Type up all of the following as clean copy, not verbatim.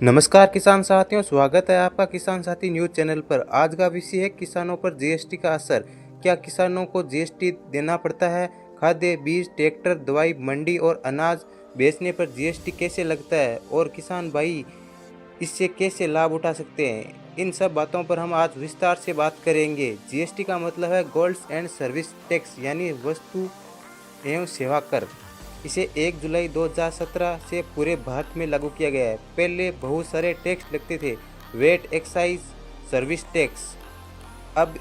नमस्कार किसान साथियों, स्वागत है आपका किसान साथी न्यूज चैनल पर। आज का विषय है किसानों पर जीएसटी का असर। क्या किसानों को जीएसटी देना पड़ता है? खाद्य, बीज, ट्रैक्टर, दवाई, मंडी और अनाज बेचने पर जीएसटी कैसे लगता है और किसान भाई इससे कैसे लाभ उठा सकते हैं? इन सब बातों पर हम आज विस्तार से बात करेंगे। जीएसटी का मतलब है गुड्स एंड सर्विस टैक्स, यानी वस्तु एवं सेवा कर। इसे 1 जुलाई 2017 से पूरे भारत में लागू किया गया है। पहले बहुत सारे टैक्स लगते थे, वेट, एक्साइज, सर्विस टैक्स। अब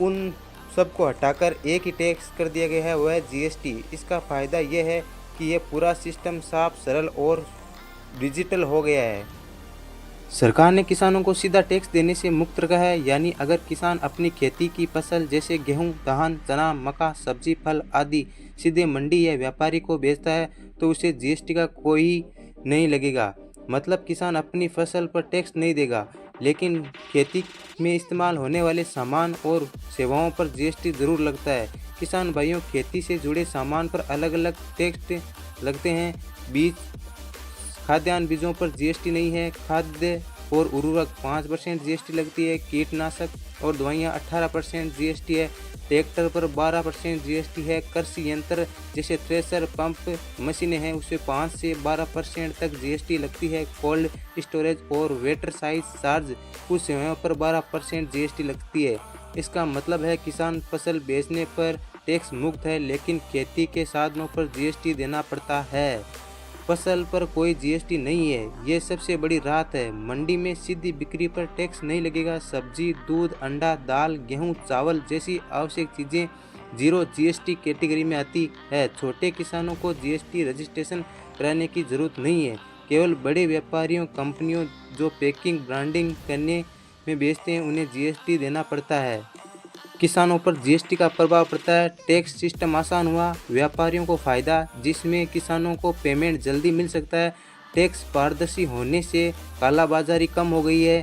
उन सबको हटाकर एक ही टैक्स कर दिया गया है, वह है जीएसटी। इसका फ़ायदा यह है कि यह पूरा सिस्टम साफ, सरल और डिजिटल हो गया है। सरकार ने किसानों को सीधा टैक्स देने से मुक्त रखा है, यानी अगर किसान अपनी खेती की फसल जैसे गेहूं, धान, चना, मक्का, सब्जी, फल आदि सीधे मंडी या व्यापारी को बेचता है तो उसे जीएसटी का कोई नहीं लगेगा। मतलब किसान अपनी फसल पर टैक्स नहीं देगा, लेकिन खेती में इस्तेमाल होने वाले सामान और सेवाओं पर जीएसटी ज़रूर लगता है। किसान भाइयों, खेती से जुड़े सामान पर अलग अलग टैक्स लगते हैं। बीज, खाद्यान्न बीजों पर जीएसटी नहीं है। खाद्य और उर्वरक 5% जीएसटी लगती है। कीटनाशक और दवाइयाँ 18% जीएसटी है। ट्रैक्टर पर 12% जीएसटी है। कृषि यंत्र जैसे थ्रेसर, पंप, मशीनें हैं, उसे 5 से 12% तक जीएसटी लगती है। कोल्ड स्टोरेज और वेटर साइज चार्ज कुछ सेवाओं पर 12% जीएसटी लगती है। इसका मतलब है किसान फसल बेचने पर टैक्स मुक्त है, लेकिन खेती के साधनों पर जीएसटी देना पड़ता है। फसल पर कोई जीएसटी नहीं है, ये सबसे बड़ी राहत है। मंडी में सीधी बिक्री पर टैक्स नहीं लगेगा। सब्जी, दूध, अंडा, दाल, गेहूं, चावल जैसी आवश्यक चीज़ें जीरो जीएसटी कैटेगरी में आती है। छोटे किसानों को जीएसटी रजिस्ट्रेशन कराने की ज़रूरत नहीं है। केवल बड़े व्यापारियों, कंपनियों जो पैकिंग, ब्रांडिंग करने में बेचते हैं, उन्हें जीएसटी देना पड़ता है। किसानों पर जीएसटी का प्रभाव पड़ता है। टैक्स सिस्टम आसान हुआ, व्यापारियों को फ़ायदा, जिसमें किसानों को पेमेंट जल्दी मिल सकता है। टैक्स पारदर्शी होने से कालाबाजारी कम हो गई है।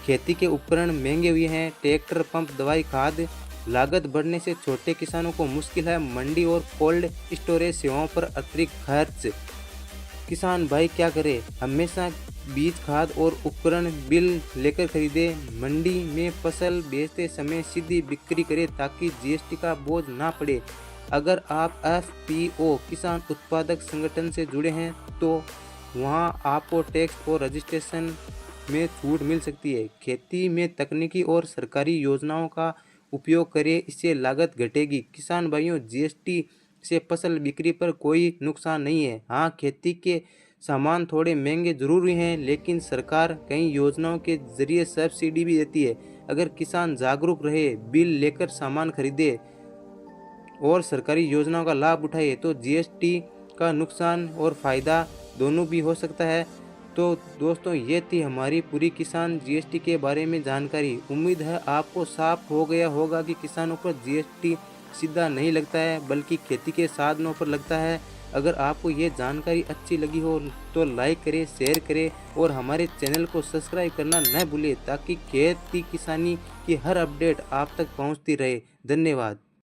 खेती के उपकरण महंगे हुए हैं। ट्रैक्टर, पंप, दवाई, खाद लागत बढ़ने से छोटे किसानों को मुश्किल है। मंडी और कोल्ड स्टोरेज सेवाओं पर अतिरिक्त खर्च। किसान भाई क्या करे? हमेशा बीज, खाद और उपकरण बिल लेकर खरीदे। मंडी में फसल बेचते समय सीधी बिक्री करें ताकि जीएसटी का बोझ ना पड़े। अगर आप एफपीओ किसान उत्पादक संगठन से जुड़े हैं तो वहां आपको टैक्स और रजिस्ट्रेशन में छूट मिल सकती है। खेती में तकनीकी और सरकारी योजनाओं का उपयोग करें, इससे लागत घटेगी। किसान भाइयों, जीएसटी से फसल बिक्री पर कोई नुकसान नहीं है। हाँ, खेती के सामान थोड़े महंगे जरूर हैं, लेकिन सरकार कई योजनाओं के जरिए सब्सिडी भी देती है। अगर किसान जागरूक रहे, बिल लेकर सामान खरीदे और सरकारी योजनाओं का लाभ उठाए तो जीएसटी का नुकसान और फायदा दोनों भी हो सकता है। तो दोस्तों, ये थी हमारी पूरी किसान जीएसटी के बारे में जानकारी। उम्मीद है आपको साफ हो गया होगा कि किसानों पर जीएसटी सीधा नहीं लगता है, बल्कि खेती के साधनों पर लगता है। अगर आपको ये जानकारी अच्छी लगी हो तो लाइक करें, शेयर करें और हमारे चैनल को सब्सक्राइब करना न भूलें, ताकि खेती किसानी की हर अपडेट आप तक पहुंचती रहे। धन्यवाद।